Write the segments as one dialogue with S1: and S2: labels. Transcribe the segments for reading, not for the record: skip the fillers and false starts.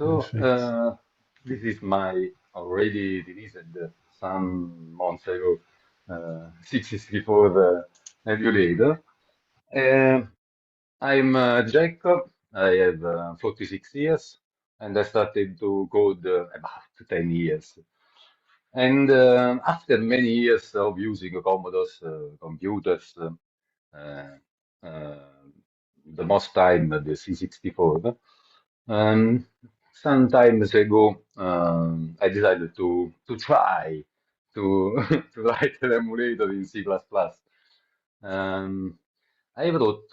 S1: So
S2: Perfect.
S1: this is my already released some months ago C64 emulator. Uh, I'm Gekko. I have 46 years, and I started to code about 10 years. And after many years of using Commodore's computers, uh, uh, the most time the C64. Um, some times ago, I decided to try to to write an emulator in C++. Um, I wrote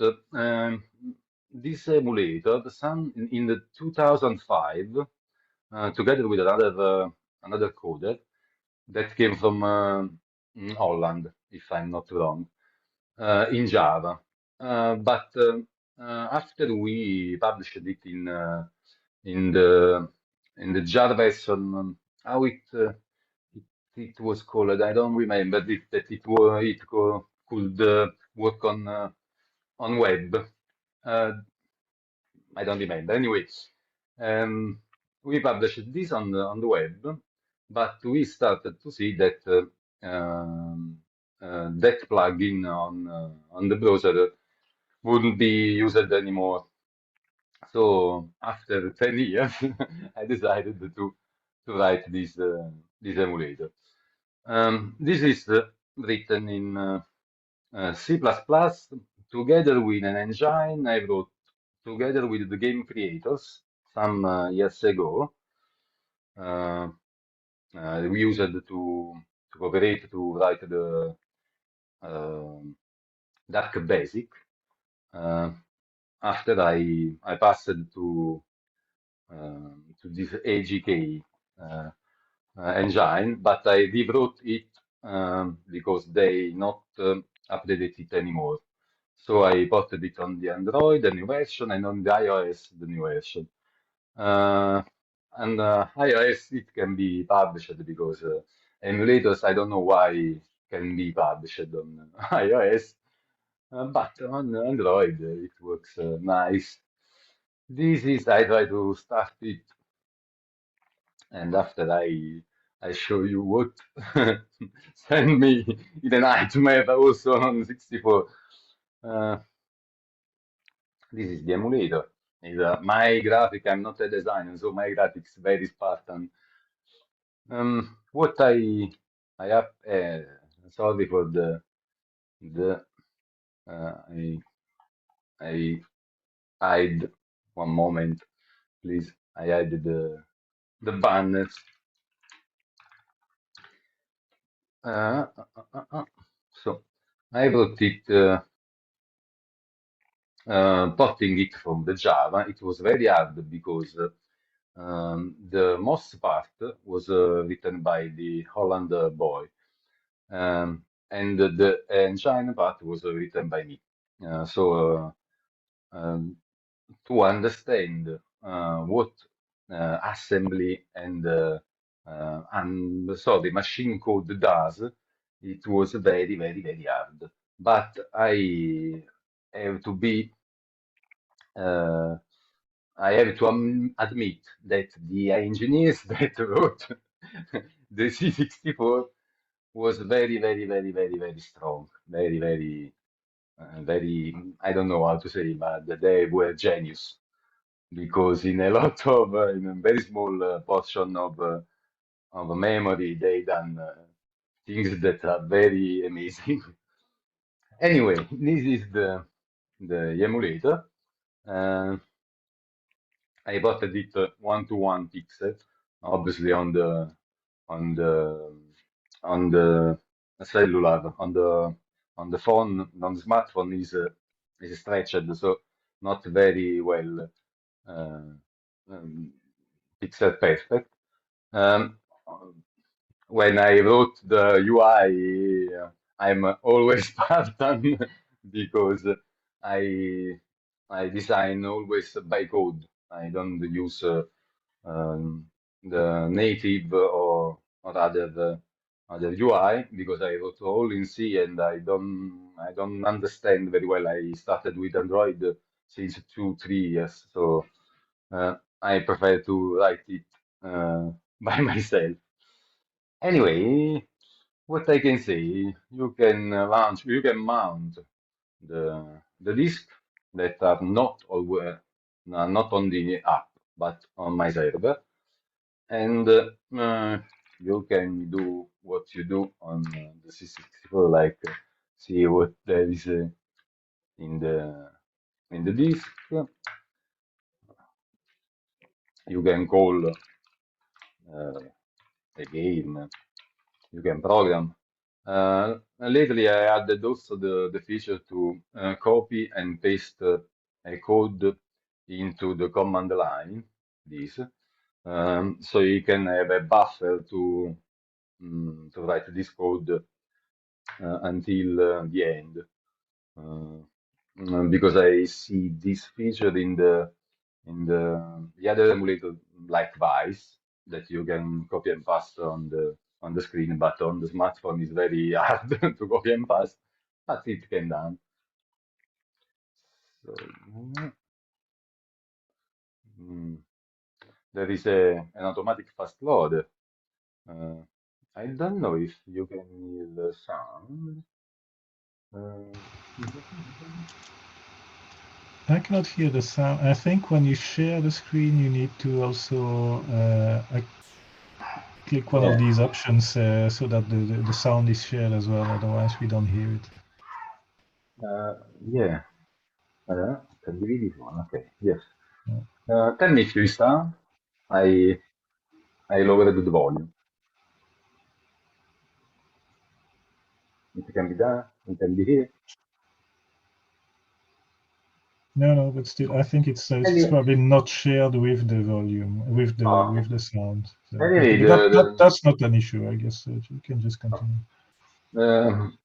S1: this emulator some in the 2005 together with another coder that came from Holland, if I'm not wrong, in Java. But after we published it in the in the Java version, how it was called, I don't remember that could work on web. Uh, I don't remember. Anyway, we published this on the web, but we started to see that that plugin on the browser wouldn't be used anymore. So after 10 years, I decided to write this emulator. This is written in C++ together with an engine I wrote together with the game creators some years ago. Uh, we used to cooperate to write the um Dark Basic. Uh, After I passed to this AGK uh, engine, but I rewrote it because they not updated it anymore. So I ported it on the Android, the new version, and on the iOS, the new version. Uh, and iOS, it can be published because emulators, I don't know why, can be published on iOS, but on Android, it works nice. This is, I try to start it, and after I show you what send me in a nightmare also on 64. Uh, this is the emulator. Is my graphic. I'm not a designer, so my graphics very Spartan. What I have. Sorry for the I hide one moment, please. I hide the banners. So I wrote it. Porting it from the Java, it was very hard because the most part was written by the Holland boy, and the engine part was written by me. So to understand what assembly and sorry, machine code does, it was very, very, very hard. But I have to be uh, I have to admit that the engineers that wrote the C64 was very, very, very, very, very strong. Very, very, very, I don't know how to say, but they were genius because in a lot of, in a very small portion of memory, they done things that are very amazing. Anyway, this is the emulator. Uh, I butted it one to one pixel, obviously on the on the cellular on the phone on the smartphone is stretched, so not very well uh, um, pixel perfect. Um, when I wrote the UI, I'm always Spartan because I I design always by code. I don't use the native or other UI because I wrote all in C and I don't understand very well. I started with Android since 2 3 years, so I prefer to write it by myself. Anyway, what I can say, you can you can mount the disk that are not always, not on the app, but on my server, and you can do what you do on the C64, like see what there is in the disk. You can call a game. You can program. Lately, I added also the feature to copy and paste a code into the command line, this, so you can have a buffer to write this code until the end. Uh, because I see this feature in the other emulator like Vice that you can copy and paste on the screen, but on the smartphone is very hard to copy and paste, but it can done. So, mm, there is an automatic fast load. Uh, I don't know if you can hear the sound. Uh,
S2: I cannot hear the sound. I think when you share the screen, you need to also click one of
S1: yeah,
S2: these options so that the sound is shared as well. Otherwise, we don't hear it.
S1: uh, yeah. Condividi this one. Okay, yes.
S2: Yeah.
S1: Tell me if you sound. I I lowered the volume. It can be done. It can be here.
S2: No, no, but still, I think it's
S1: Anyway,
S2: probably not shared with the volume,
S1: okay.
S2: with the sound. So,
S1: Anyway,
S2: but that's not an issue, I guess. So you can just continue.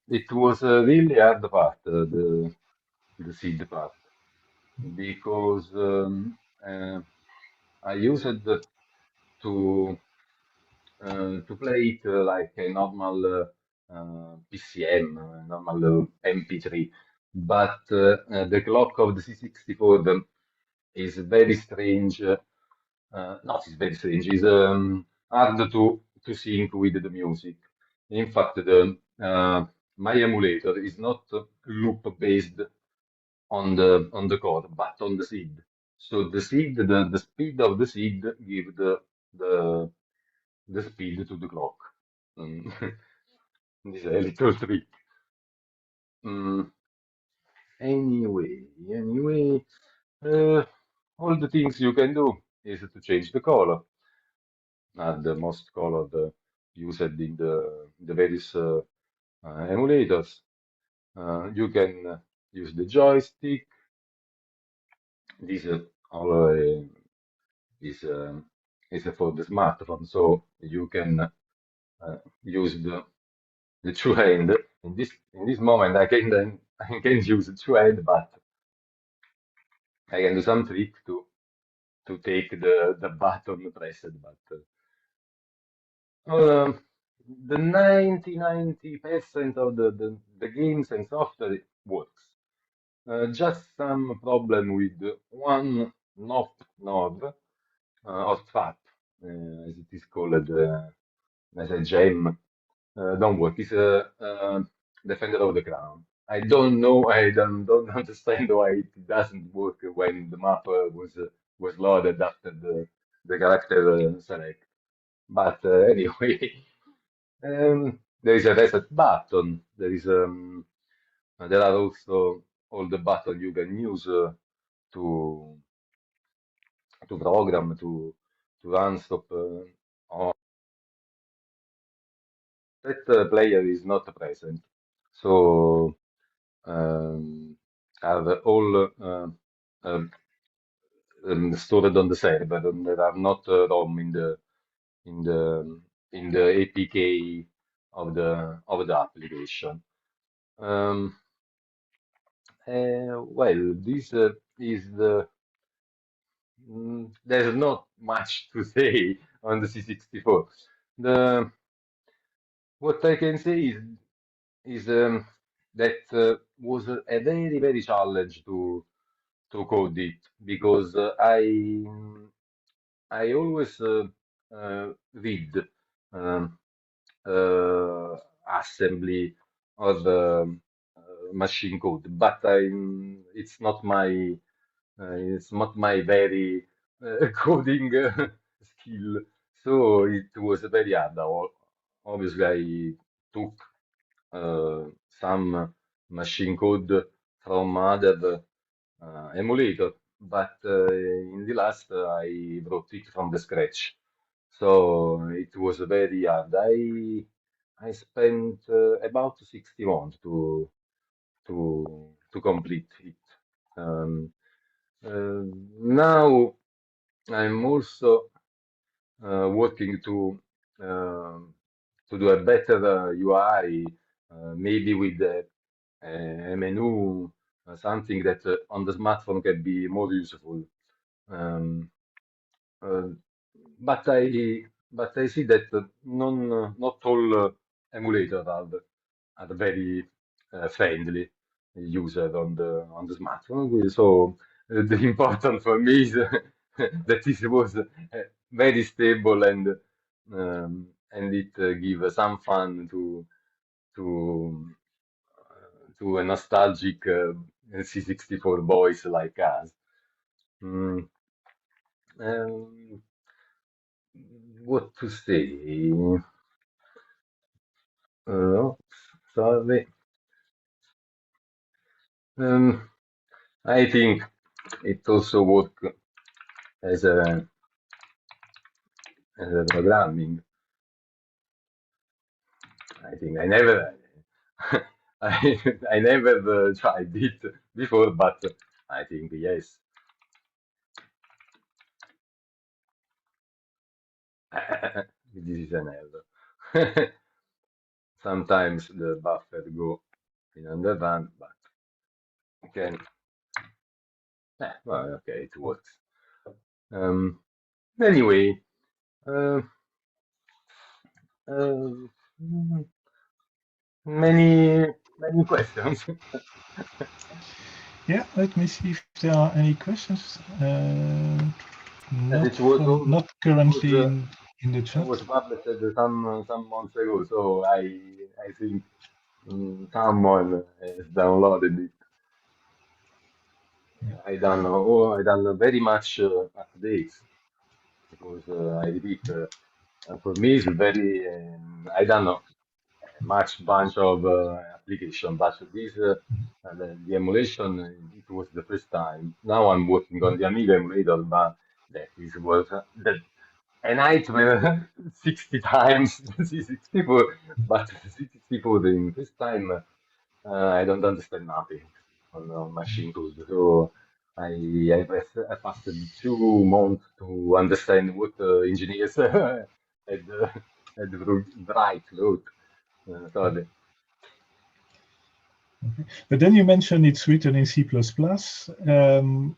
S1: it was a really hard part, the seed part, because I used it to play it like a normal PCM, normal MP3. But the clock of the C64 is very strange. Not is very strange. Is hard to sync with the music. In fact, the my emulator is not loop based on the core, but on the seed. So the seed, the speed of the seed give the the speed to the clock. Mm. This is a little trick. Mm, anyway, uh, all the things you can do is to change the color, the most color used in the various emulators. You can use the joystick. This all is is for the smartphone, so you can use the two hand. In this moment, I can use the two hand, but I can do some trick to take the button pressed. But the 90% of the games and software works. Just some problem with one knob or trap, as it is called, as a gem, don't work. It's a defender of the crown. I don't know. I don't understand why it doesn't work when the map was loaded after the character select. But anyway, there is a reset button. There are also all the buttons you can use to program to run stop. That player is not present, so are all uh, stored on the server, and there are not ROM in the in the APK of the application. Um, well, this is there's not much to say on the C64. The What I can say is that was a very challenge to code it because I always read um, uh, assembly or the machine code, but it's not my very coding skill. So it was very hard. Obviously, I took some machine code from other emulator, but in the last I wrote it from the scratch. So it was very hard. I spent about 60 months to complete it. Um, uh, Now I'm also working to do a better UI, maybe with a menu, something that on the smartphone can be more useful. Um, uh, but I see that not all emulators are very friendly user on the smartphone. So the important for me is that it was very stable and it give some fun to a nostalgic C64 boys like us. Mm, um, what to say? Oh, sorry. Um, I think it also work as a programming. I think I never tried it before, but I think yes. This is an error. Sometimes the buffer go in underrun, but okay. Well, okay, it works. Um, anyway, uh, uh, many questions.
S2: Yeah, let me see if there are any questions.
S1: As
S2: Not
S1: it was
S2: currently in the chat.
S1: was published some months ago, so I think someone has downloaded it. I done very much updates because I repeat, for me it's very I don't know much bunch of application, but the emulation it was the first time. Now I'm working on the Amiga emulator, but that is was that a nightmare 60 times C64, but C64 the first time I don't understand nothing on machine code. So I passed 2 months to understand what engineers wrote. Sorry.
S2: But then you mentioned it's written in C++. And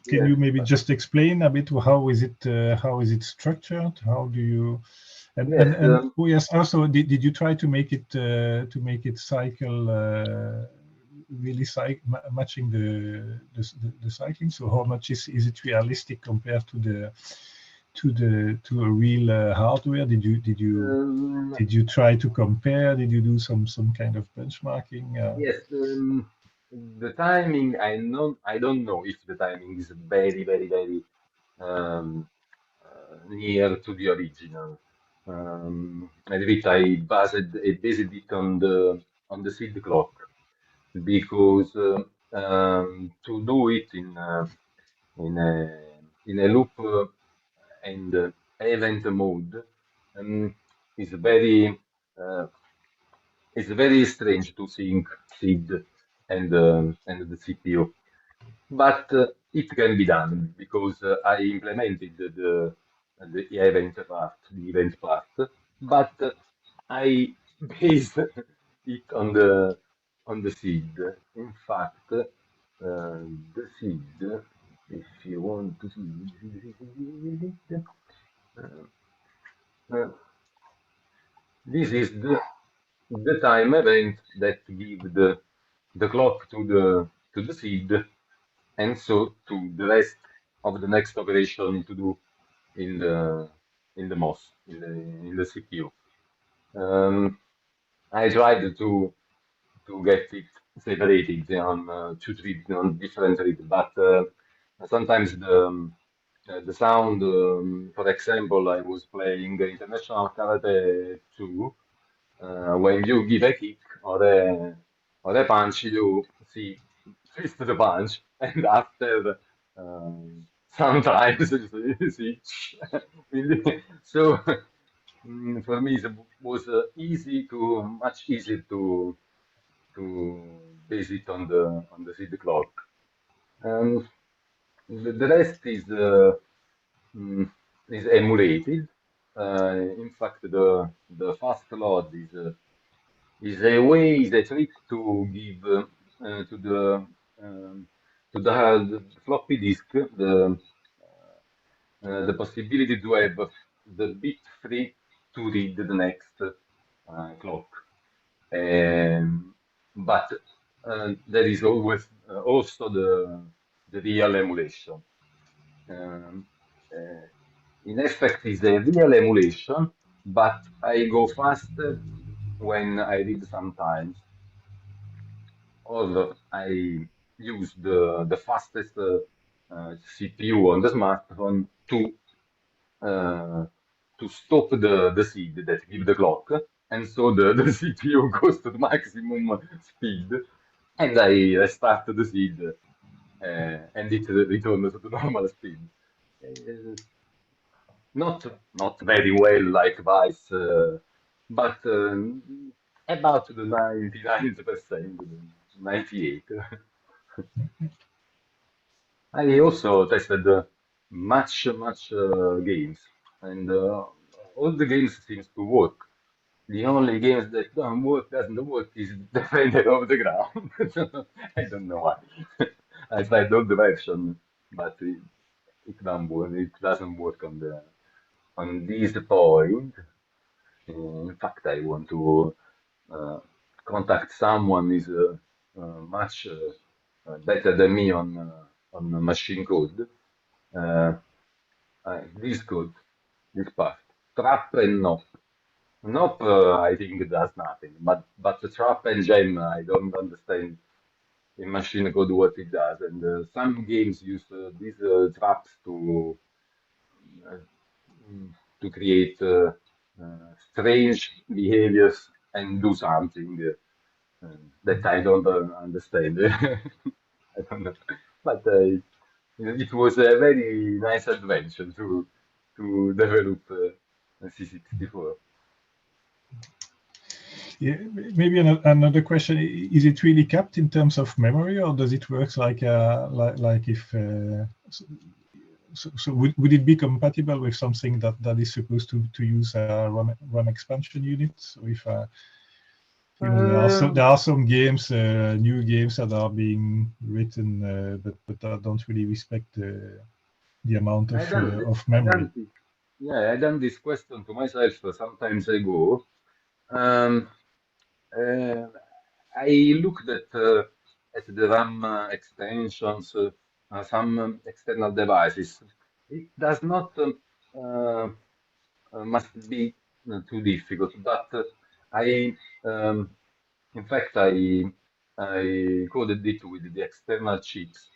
S2: can
S1: Yes,
S2: you maybe just explain a bit how is it structured? How do you
S1: yes.
S2: oh yes, also did you try to make it cycle really matching the cycling? So how much is it realistic compared to a real hardware?
S1: Um,
S2: Did you try to compare? Did you do some kind of benchmarking?
S1: yes, the timing, I don't know if the timing is very um, near to the original. I repeat, I based it on the seed clock because to do it in a loop and event mode um, is uh, very strange to sync seed and the CPU. But it can be done because I implemented the event part, but I based it on the seed. In fact, the seed, if you want to see it, uh, this is the time event that give the clock to the seed and so to the rest of the next operation to do. in the MOS in the CPU. Um, I tried to get it separated on two threads on different threads, but sometimes the sound, for example, I was playing International Karate 2. When you give a kick or a punch, you see twist the punch, and after sometimes you see. So for me, it was much easier to base it on the seed clock. Um, the rest mm, is emulated. In fact, the fast load is a trick to give to um, the floppy disk the possibility to have the bit free to read the next clock. Um, but there is always also the real emulation. Um, uh, in effect, is a real emulation, but I go faster when I read sometimes, or I use the fastest CPU on the smartphone uh, to stop the seed that give the clock, and so the CPU goes to the maximum speed, and I restart the seed, and it returns to the normal speed. Uh, not very well like Vice, but about the 99%, 98. I also tested much games, and all the games seems to work. The only games that doesn't work is Defender of the Ground. I don't know why. I tried all the version, but it doesn't work. It doesn't work on this point. In fact, I want to uh, contact someone is much better than me on machine code. Uh, this code, this part, trap and nop. Nop, I think does nothing, but the trap and gem, I don't understand in machine code what it does. And some games use these traps uh, to create strange behaviors and do something that I don't understand. I don't know, but it was a very nice adventure to develop C64.
S2: Yeah, maybe another question: is it really capped in terms of memory, or does it work like if? So would it be compatible with something that is supposed to use a RAM expansion unit? So if there are some games, new games that are being written, but that don't really respect the amount of
S1: I
S2: memory.
S1: done this, yeah, I done this question to myself sometimes ago. Um, uh, I looked at the RAM extensions, some external devices. It does not uh, must be too difficult, but I, um, in fact, I coded it with the external chips,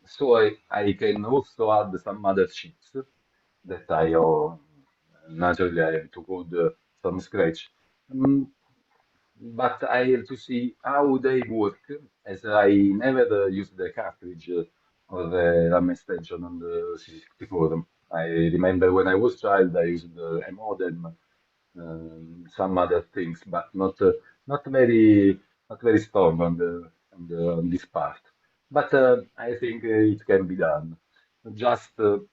S1: so I can also add some other chips that I naturally I have to code from scratch. Um, but I have to see how they work, as I never used the cartridge or the RAM extension on the C64. I remember when I was child, I used a modem, some other things, but not very strong on this part. But I think it can be done. Just the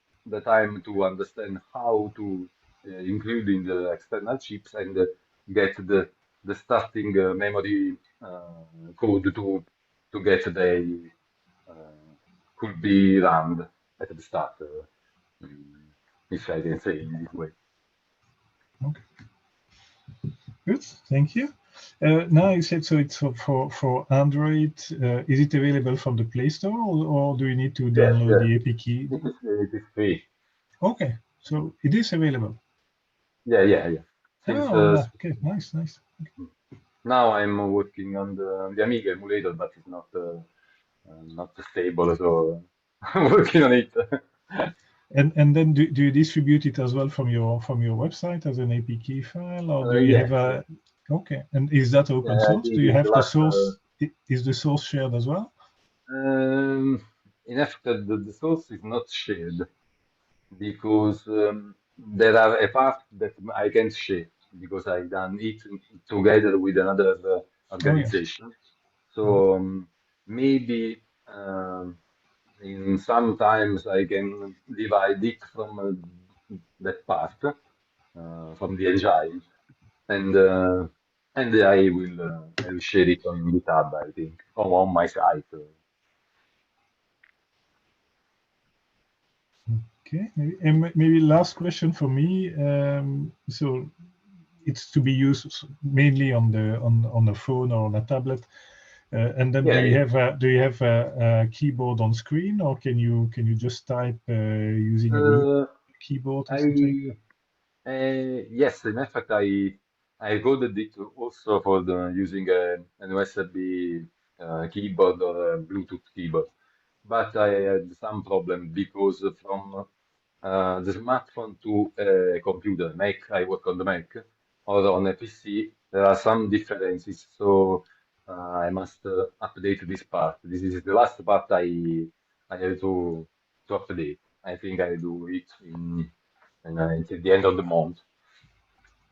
S1: time to understand how to include in the external chips and get the starting memory code to get the could be rammed at the start, if I can say in this way.
S2: Okay, good, thank you. Now you said so it's for Android. Is it available from the Play Store, or do you need to
S1: Yes,
S2: download
S1: yes.
S2: the APK?
S1: It is free.
S2: Okay, so it is available.
S1: Yeah. Since
S2: Okay, nice.
S1: now I'm working on the Amiga emulator, but it's not stable, so I'm working on it.
S2: And then do you distribute it as well from your website as an APK file, or do you
S1: Yeah,
S2: have a? Okay, and is that open
S1: yeah, I
S2: source? Do
S1: did
S2: you
S1: in the
S2: have the
S1: last.
S2: source? Is the source shared as well?
S1: In fact, the source is not shared because there are a part that I can't share because I done it together with another
S2: Oh yes.
S1: organization. So maybe in sometimes I can divide it from that part from the engine, and uh, and I will share it on GitHub, I think, or on my site.
S2: Okay, maybe last question for me. So it's to be used mainly on the phone or on a tablet. And then do
S1: Yeah,
S2: you have a keyboard on screen, or can you just type using a mini
S1: uh,
S2: keyboard or something?
S1: I yes, in fact, I coded it also for using an USB keyboard or a Bluetooth keyboard, but I had some problem because from the smartphone to a computer, Mac, I work on the Mac, or on a PC, there are some differences, so I must update this part. This is the last part I have to update. I think I do it until the end of the month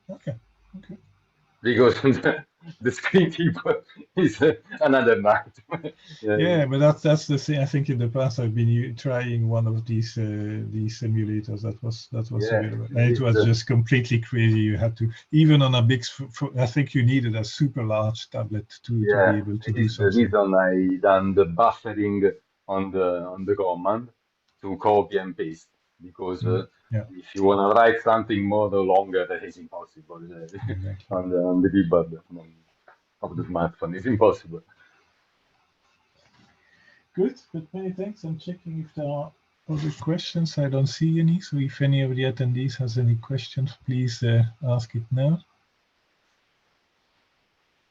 S2: Okay, okay.
S1: because the screen keyboard is another night. Yeah,
S2: Yeah, but that's the thing. I think in the past I've been trying one of these simulators that was
S1: yeah,
S2: available, and it
S1: it's,
S2: was just completely crazy. You had to even on a big. I think you needed a super large tablet to
S1: yeah,
S2: be able to
S1: it
S2: do
S1: is the
S2: something.
S1: reason I done the buffering on the command to copy and paste because
S2: Yeah,
S1: if you want to write something more longer, that is impossible
S2: exactly.
S1: on the keyboard of the smartphone. It's impossible.
S2: Good, but many thanks. I'm checking if there are other questions. I don't see any. So if any of the attendees has any questions, please ask it now.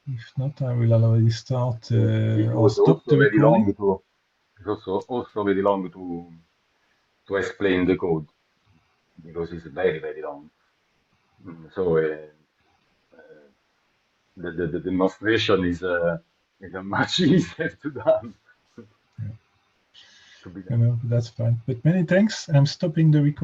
S2: If not, I will already start
S1: It
S2: or
S1: was
S2: stop
S1: also
S2: the
S1: very long
S2: recording.
S1: it's also very long to explain the code because it's very long. So the demonstration is a much easier to done
S2: Yeah.
S1: to be
S2: You
S1: done.
S2: know, that's fine. But many thanks. I'm stopping the recording.